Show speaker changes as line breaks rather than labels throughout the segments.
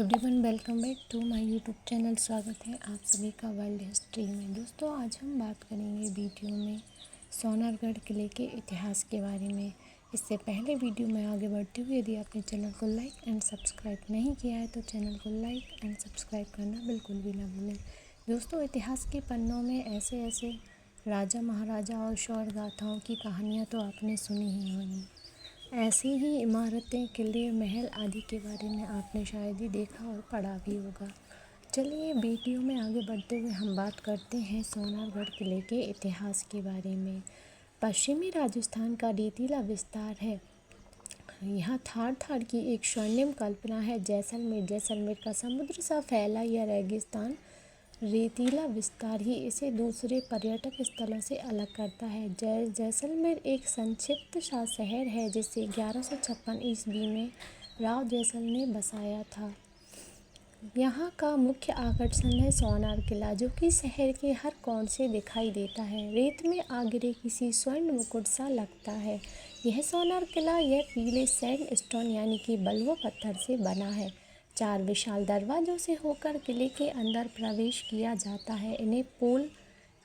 Everyone, welcome back to my YouTube channel. स्वागत है आप सभी का वर्ल्ड हिस्ट्री में। दोस्तों, आज हम बात करेंगे वीडियो में सोनारगढ़ किले के इतिहास के बारे में। इससे पहले वीडियो में आगे बढ़ते हुए यदि आपने चैनल को लाइक एंड सब्सक्राइब नहीं किया है तो चैनल को लाइक एंड सब्सक्राइब करना बिल्कुल भी ना भूलें। दोस्तों, इतिहास के पन्नों में ऐसे ऐसे राजा महाराजा और शौर्य गाथाओं की कहानियाँ तो आपने सुनी ही होंगी। ऐसी ही इमारतें, किले, महल आदि के बारे में आपने शायद ही देखा और पढ़ा भी होगा। चलिए वीडियो में आगे बढ़ते हुए हम बात करते हैं सोनारगढ़ किले के इतिहास के बारे में। पश्चिमी राजस्थान का रेतीला विस्तार है। यहाँ थार थार की एक स्वर्णिम कल्पना है। जैसलमेर का समुद्र सा फैला यह रेगिस्तान रेतीला विस्तार ही इसे दूसरे पर्यटक स्थलों से अलग करता है। जैसलमेर एक संक्षिप्त सा शहर है जिसे 1156 ईस्वी में राव जैसल ने बसाया था। यहाँ का मुख्य आकर्षण है सोनार किला, जो कि शहर के हर कोण से दिखाई देता है। रेत में आ गिरे किसी स्वर्ण मुकुट सा लगता है। यह सोनार किला यह पीले सैंडस्टोन यानी कि बलुआ पत्थर से बना है। 4 विशाल दरवाजों से होकर किले के अंदर प्रवेश किया जाता है। इन्हें पोल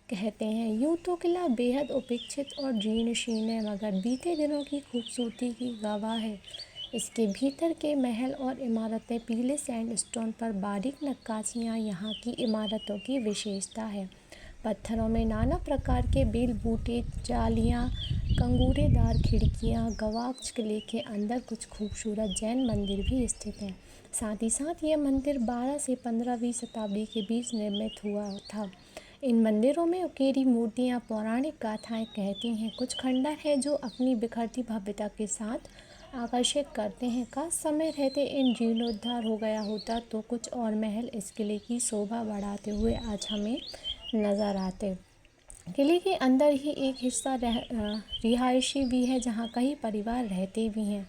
कहते हैं। यूँ तो किला बेहद उपेक्षित और जीर्ण शीर्ण है, मगर बीते दिनों की खूबसूरती की गवाह है। इसके भीतर के महल और इमारतें पीले सैंडस्टोन पर बारीक नक्काशियाँ यहाँ की इमारतों की विशेषता है। पत्थरों में नाना प्रकार के बेल बूटे, जालियाँ, कंगूरेदार खिड़कियाँ। गवाक्ष किले के अंदर कुछ खूबसूरत जैन मंदिर भी स्थित हैं। साथ ही साथ यह मंदिर 12 से 15वीं शताब्दी के बीच निर्मित हुआ था। इन मंदिरों में उकेरी मूर्तियाँ पौराणिक गाथाएँ कहती हैं। कुछ खंडर हैं जो अपनी बिखरती भव्यता के साथ आकर्षित करते हैं। काश समय रहते इन जीर्णोद्धार हो गया होता तो कुछ और महल इस किले की शोभा बढ़ाते हुए आज हमें नज़र आते। किले के अंदर ही एक हिस्सा रिहायशी भी है, जहाँ कई परिवार रहते भी हैं।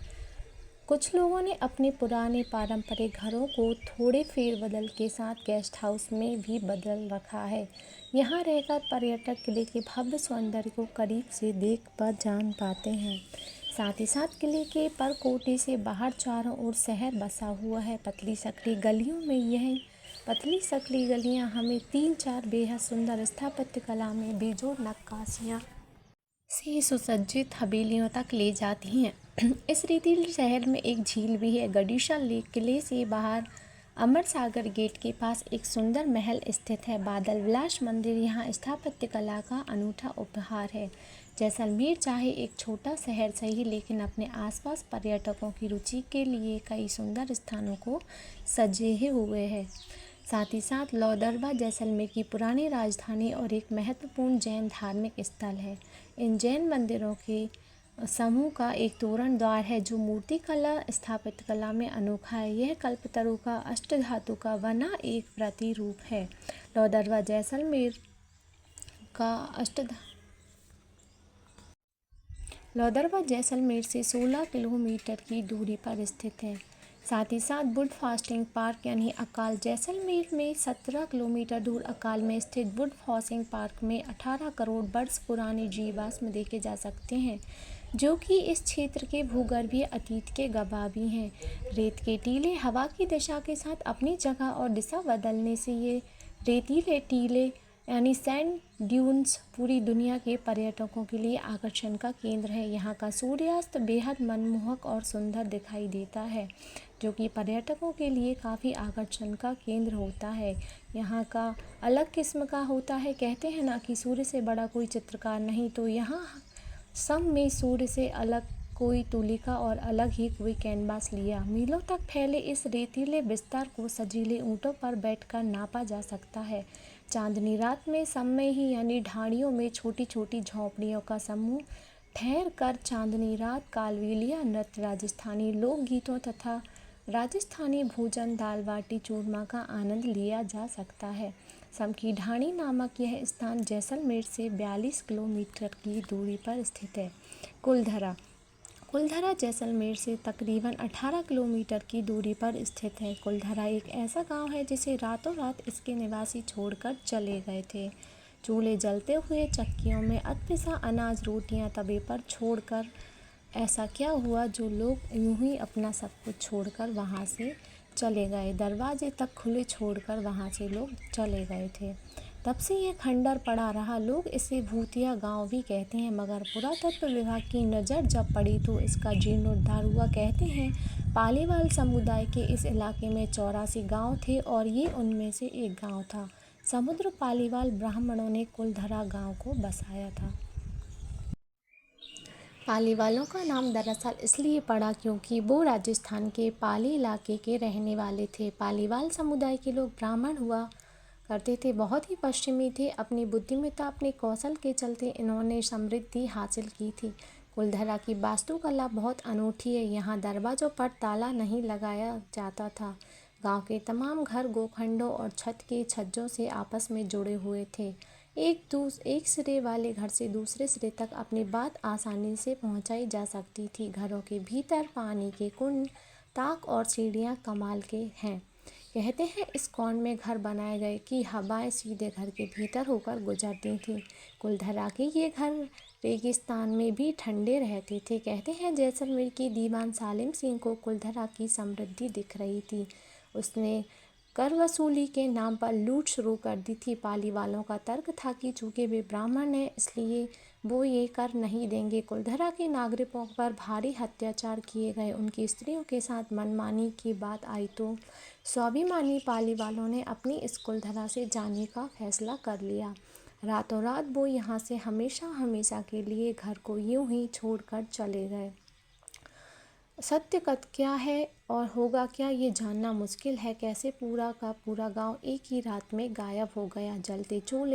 कुछ लोगों ने अपने पुराने पारंपरिक घरों को थोड़े फेरबदल के साथ गेस्ट हाउस में भी बदल रखा है। यहाँ रहकर पर्यटक किले के भव्य सौंदर्य को करीब से देख पर जान पाते हैं। साथ ही साथ किले के परकोटे से बाहर चारों ओर शहर बसा हुआ है। पतली सकली गलियाँ हमें 3-4 बेहद सुंदर स्थापत्य कला में बेजोड़ नक्काशियाँ से सुसज्जित हवेलियों तक ले जाती हैं। इस रेतीले शहर में एक झील भी है। गडीशा लेक। किले से बाहर अमर सागर गेट के पास एक सुंदर महल स्थित है। बादल विलास मंदिर यहाँ स्थापत्य कला का अनूठा उपहार है। जैसलमेर चाहे एक छोटा शहर सही, लेकिन अपने आसपास पर्यटकों की रुचि के लिए कई सुंदर स्थानों को सजे हुए है। साथ ही साथ लौदरवा जैसलमेर की पुरानी राजधानी और एक महत्वपूर्ण जैन धार्मिक स्थल है। इन जैन मंदिरों के समूह का एक तोरण द्वार है जो मूर्ति कला, स्थापत्य कला में अनोखा है। यह कल्पतरु का अष्टधातु का बना एक प्रतिरूप है। लौदरवा जैसलमेर से 16 किलोमीटर की दूरी पर स्थित है। साथ ही साथ वुड फास्टिंग पार्क यानी अकाल। जैसलमेर में 17 किलोमीटर दूर अकाल में स्थित वुड फास्टिंग पार्क में 18 करोड़ वर्ष पुराने जीवाश्म देखे जा सकते हैं, जो कि इस क्षेत्र के भूगर्भीय अतीत के गवाह भी हैं। रेत के टीले हवा की दिशा के साथ अपनी जगह और दिशा बदलने से ये रेतीले टीले यानी सैंड ड्यून्स पूरी दुनिया के पर्यटकों के लिए आकर्षण का केंद्र है। यहाँ का सूर्यास्त बेहद मनमोहक और सुंदर दिखाई देता है, जो कि पर्यटकों के लिए काफ़ी आकर्षण का केंद्र होता है। यहाँ का अलग किस्म का होता है। कहते हैं ना कि सूर्य से बड़ा कोई चित्रकार नहीं, तो यहाँ सब में सूर्य से अलग कोई तुलिका और अलग ही कोई कैनवास लिया। मीलों तक फैले इस रेतीले विस्तार को सजीले ऊँटों पर बैठकर नापा जा सकता है। चांदनी रात में सब में ही यानी ढाणियों में छोटी छोटी झोंपड़ियों का समूह ठहर कर चांदनी रात कालबेलिया नृत्य, राजस्थानी लोकगीतों तथा राजस्थानी भोजन दाल बाटी चूरमा का आनंद लिया जा सकता है। सम की ढाणी नामक यह स्थान जैसलमेर से 42 किलोमीटर की दूरी पर स्थित है। कुलधरा जैसलमेर से तकरीबन 18 किलोमीटर की दूरी पर स्थित है। कुलधरा एक ऐसा गांव है जिसे रातों रात इसके निवासी छोड़कर चले गए थे। चूल्हे जलते हुए, चक्कियों में अधपिसा अनाज, रोटियां तवे पर छोड़कर ऐसा क्या हुआ जो लोग यूं ही अपना सब कुछ छोड़कर वहां से चले गए। दरवाजे तक खुले छोड़कर वहाँ से लोग चले गए थे। तब से ये खंडर पड़ा रहा। लोग इसे भूतिया गांव भी कहते हैं, मगर पुरातत्व विभाग की नज़र जब पड़ी तो इसका जीर्णोद्धार हुआ। कहते हैं पालीवाल समुदाय के इस इलाके में 84 गांव थे और ये उनमें से एक गांव था। समुद्र पालीवाल ब्राह्मणों ने कुलधरा गांव को बसाया था। पालीवालों का नाम दरअसल इसलिए पड़ा क्योंकि वो राजस्थान के पाली इलाके के रहने वाले थे। पालीवाल समुदाय के लोग ब्राह्मण हुआ करते थे, बहुत ही पश्चिमी थे। अपनी बुद्धिमत्ता, अपने कौशल के चलते इन्होंने समृद्धि हासिल की थी। कुलधरा की वास्तुकला बहुत अनूठी है। यहाँ दरवाज़ों पर ताला नहीं लगाया जाता था। गांव के तमाम घर गोखंडों और छत के छज्जों से आपस में जुड़े हुए थे। एक सिरे वाले घर से दूसरे सिरे तक अपनी बात आसानी से पहुंचाई जा सकती थी। घरों के भीतर पानी के कुंड, ताक और सीढ़ियां कमाल के हैं। कहते हैं इस कौन में घर बनाए गए कि हवाएं सीधे घर के भीतर होकर गुजरती थीं। कुलधरा के ये घर रेगिस्तान में भी ठंडे रहते थे। कहते हैं जैसलमेर की दीवान सालिम सिंह को कुलधरा की समृद्धि दिख रही थी। उसने कर वसूली के नाम पर लूट शुरू कर दी थी। पालीवालों का तर्क था कि चूंकि वे ब्राह्मण हैं इसलिए वो ये कर नहीं देंगे। कुलधरा के नागरिकों पर भारी अत्याचार किए गए। उनकी स्त्रियों के साथ मनमानी की बात आई तो स्वाभिमानी पालीवालों ने अपनी इस कुलधरा से जाने का फैसला कर लिया। रातों रात वो यहाँ से हमेशा हमेशा के लिए घर को यूं ही छोड़कर चले गए। सत्य कथ क्या है और होगा क्या, ये जानना मुश्किल है। कैसे पूरा का पूरा गांव एक ही रात में गायब हो गया। जलते चूल्हे